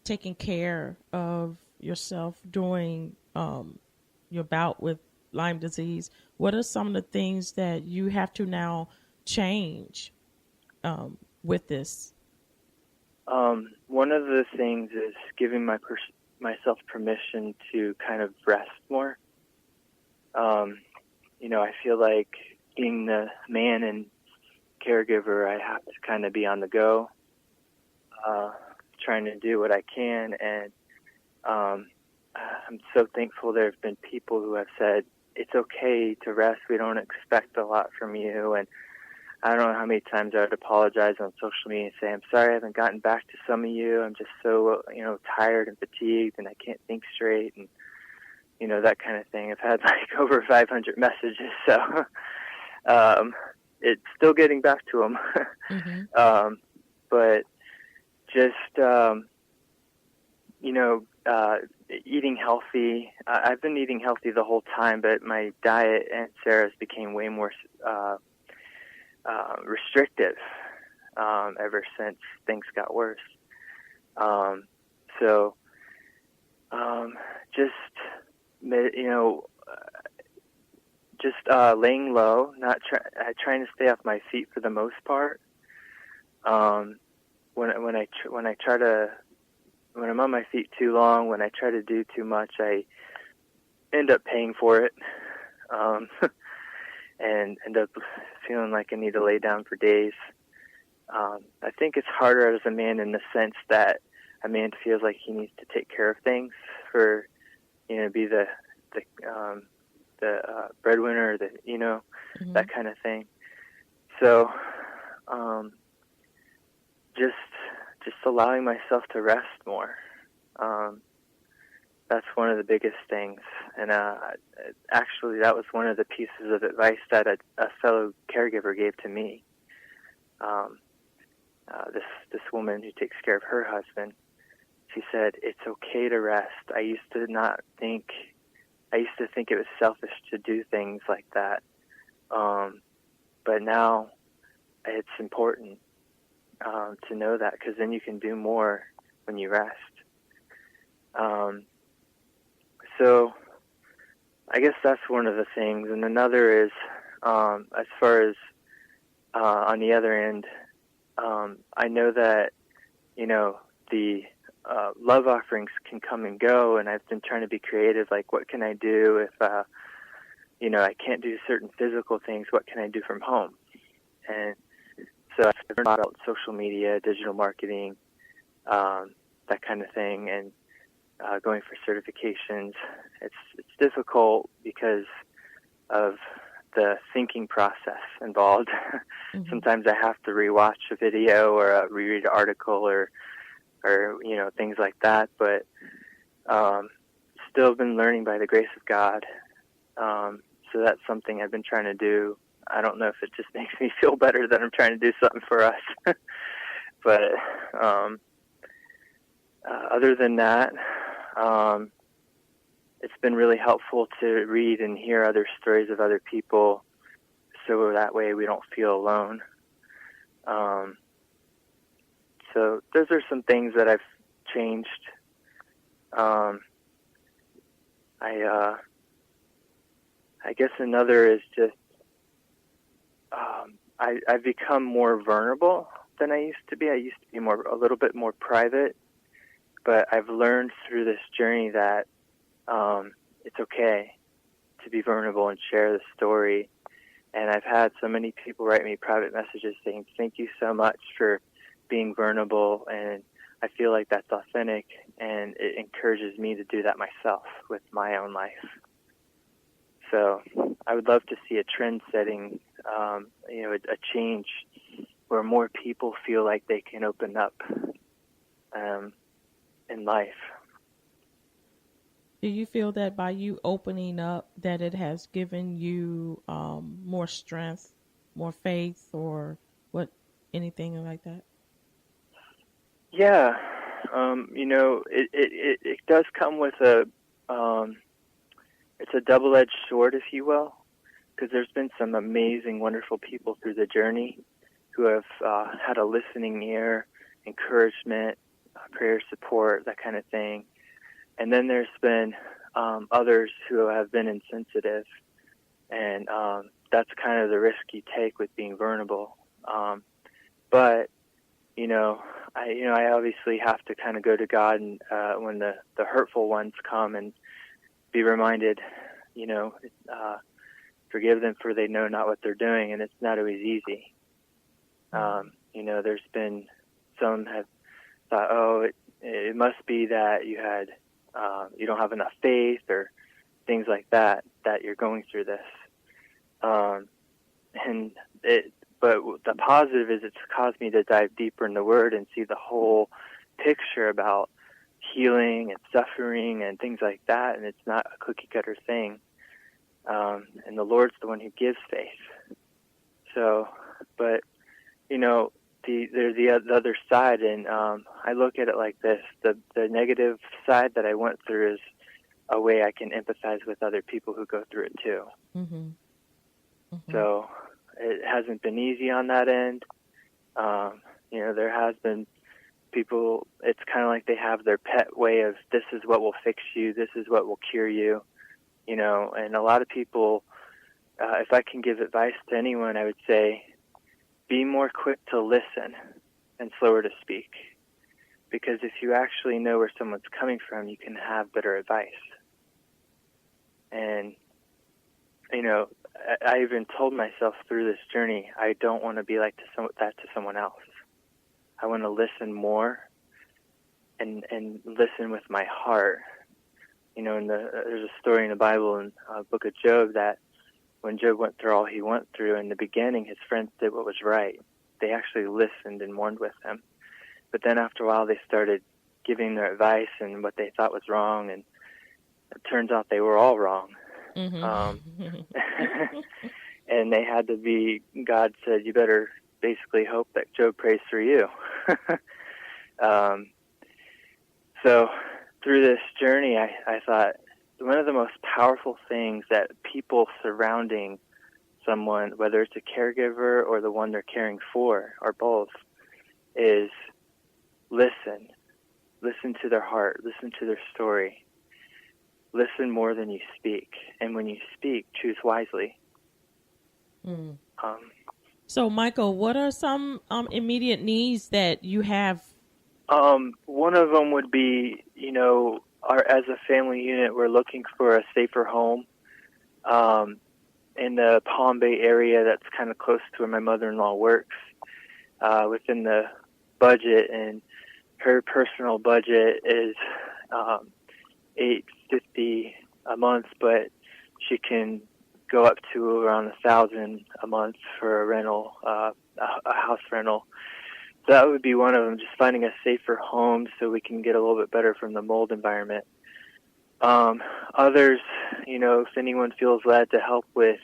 taking care of yourself during your bout with Lyme disease, what are some of the things that you have to now change with this? One of the things is giving myself permission to kind of rest more. I feel like being the man and caregiver, I have to kind of be on the go, trying to do what I can. And I'm so thankful there have been people who have said, it's okay to rest. We don't expect a lot from you. And I don't know how many times I would apologize on social media and say, I'm sorry I haven't gotten back to some of you. I'm just so, tired and fatigued and I can't think straight and, that kind of thing. I've had like over 500 messages, so it's still getting back to them. Mm-hmm. But just, eating healthy. I've been eating healthy the whole time, but my diet and Sarah's became way more restrictive ever since things got worse. Just laying low, not trying to stay off my feet for the most part. When I'm on my feet too long, when I try to do too much, I end up paying for it, and end up feeling like I need to lay down for days. I think it's harder as a man in the sense that a man feels like he needs to take care of things for, be the breadwinner, Mm-hmm. that kind of thing. So, just allowing myself to rest more. That's one of the biggest things. And actually, that was one of the pieces of advice that a fellow caregiver gave to me. This woman who takes care of her husband, she said, it's okay to rest. I used to think it was selfish to do things like that. But now it's important to know that, because then you can do more when you rest. So I guess that's one of the things. And another is, as far as on the other end, I know that, the love offerings can come and go, and I've been trying to be creative, like what can I do if, I can't do certain physical things, what can I do from home? And so I've learned about social media, digital marketing, that kind of thing, and going for certifications. It's difficult because of the thinking process involved. Mm-hmm. Sometimes I have to rewatch a video or reread an article or things like that. But still been learning by the grace of God. So that's something I've been trying to do. I don't know if it just makes me feel better that I'm trying to do something for us. But other than that, it's been really helpful to read and hear other stories of other people, so that way we don't feel alone. So those are some things that I've changed. I guess another is just I've become more vulnerable than I used to be. I used to be a little bit more private, but I've learned through this journey that it's okay to be vulnerable and share the story. And I've had so many people write me private messages saying, thank you so much for being vulnerable, and I feel like that's authentic, and it encourages me to do that myself with my own life. So I would love to see a trend-setting, a change where more people feel like they can open up in life. Do you feel that by you opening up that it has given you more strength, more faith, or anything like that? Yeah. It does come with it's a double-edged sword, if you will, because there's been some amazing, wonderful people through the journey who have had a listening ear, encouragement, prayer support, that kind of thing. And then there's been others who have been insensitive, and that's kind of the risk you take with being vulnerable. But I obviously have to kind of go to God, and when the hurtful ones come, and be reminded, forgive them for they know not what they're doing, and it's not always easy. There's been some have thought, oh, it must be that you don't have enough faith or things like that you're going through this. But the positive is it's caused me to dive deeper in the Word and see the whole picture about healing and suffering and things like that, and it's not a cookie-cutter thing. And the Lord's the one who gives faith. So, but, there's the other side, and I look at it like this. The negative side that I went through is a way I can empathize with other people who go through it too. Mm-hmm. Mm-hmm. So it hasn't been easy on that end. There has been people, it's kind of like they have their pet way of, this is what will fix you, this is what will cure you, and a lot of people, if I can give advice to anyone, I would say, be more quick to listen and slower to speak. Because if you actually know where someone's coming from, you can have better advice. And, I even told myself through this journey, I don't want to be like that to someone else. I want to listen more and listen with my heart. There's a story in the Bible in the book of Job that when Job went through all he went through, in the beginning his friends did what was right. They actually listened and mourned with him. But then after a while they started giving their advice and what they thought was wrong, and it turns out they were all wrong. Mm-hmm. And they had to be, God said, you better basically hope that Job prays for you. So through this journey, I thought one of the most powerful things that people surrounding someone, whether it's a caregiver or the one they're caring for, or both, is listen. Listen to their heart. Listen to their story. Listen more than you speak. And when you speak, choose wisely. Mm. So, Michael, what are some immediate needs that you have? One of them would be, as a family unit, we're looking for a safer home in the Palm Bay area that's kind of close to where my mother-in-law works, within the budget, and her personal budget is $850 a month, but she can go up to around $1,000 a month for a rental, a house rental. So that would be one of them, just finding a safer home so we can get a little bit better from the mold environment. Others, if anyone feels led to help with,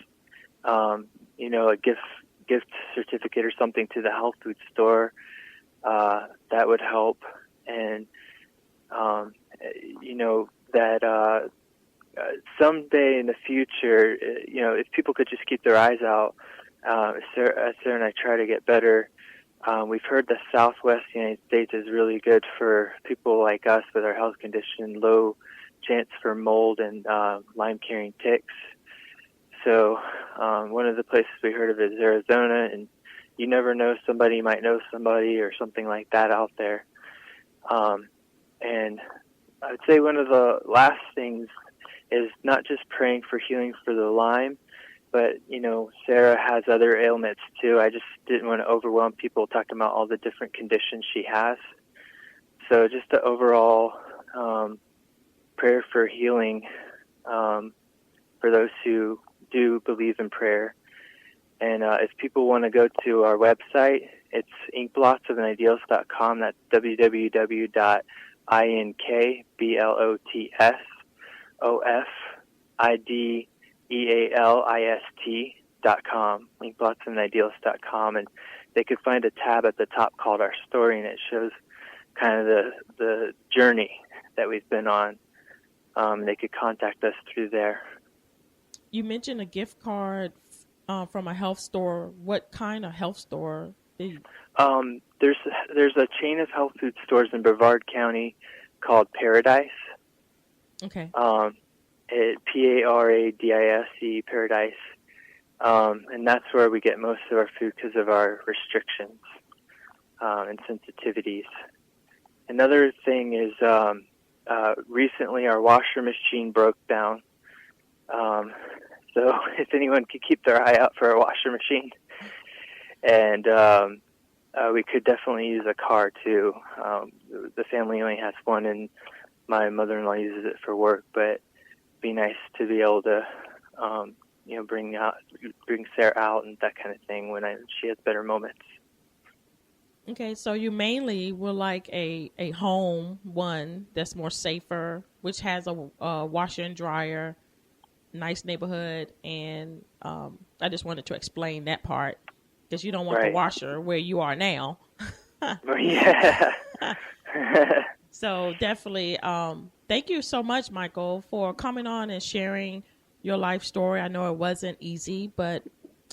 a gift certificate or something to the health food store, that would help. And, that someday in the future, if people could just keep their eyes out, Sarah and I try to get better. We've heard the Southwest United States is really good for people like us with our health condition, low chance for mold and Lyme-carrying ticks. So one of the places we heard of is Arizona, and you never know, somebody might know somebody or something like that out there. And I would say one of the last things is not just praying for healing for the Lyme, but, Sarah has other ailments too. I just didn't want to overwhelm people talking about all the different conditions she has. So just the overall prayer for healing for those who do believe in prayer. And if people want to go to our website, it's inkblotsofanideals.com. That's www.inkblotsofanidealist.com, inkblotsofanideals.com, and they could find a tab at the top called Our Story, and it shows kind of the journey that we've been on. They could contact us through there. You mentioned a gift card from a health store. What kind of health store There's a chain of health food stores in Brevard County called Paradise. Okay. Paradise, Paradise. And that's where we get most of our food because of our restrictions and sensitivities. Another thing is recently our washer machine broke down. So if anyone could keep their eye out for a washer machine. And we could definitely use a car, too. The family only has one, and my mother-in-law uses it for work, but it'd be nice to be able to, bring Sarah out and that kind of thing when she has better moments. Okay, so you mainly would like a home one that's more safer, which has a washer and dryer, nice neighborhood, and I just wanted to explain that part because you don't want the washer where you are now. Yeah. So definitely, thank you so much, Michael, for coming on and sharing your life story. I know it wasn't easy, but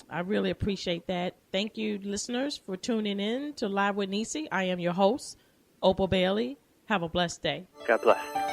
I really appreciate that. Thank you, listeners, for tuning in to Live with Necee. I am your host, Opal Bailey. Have a blessed day. God bless.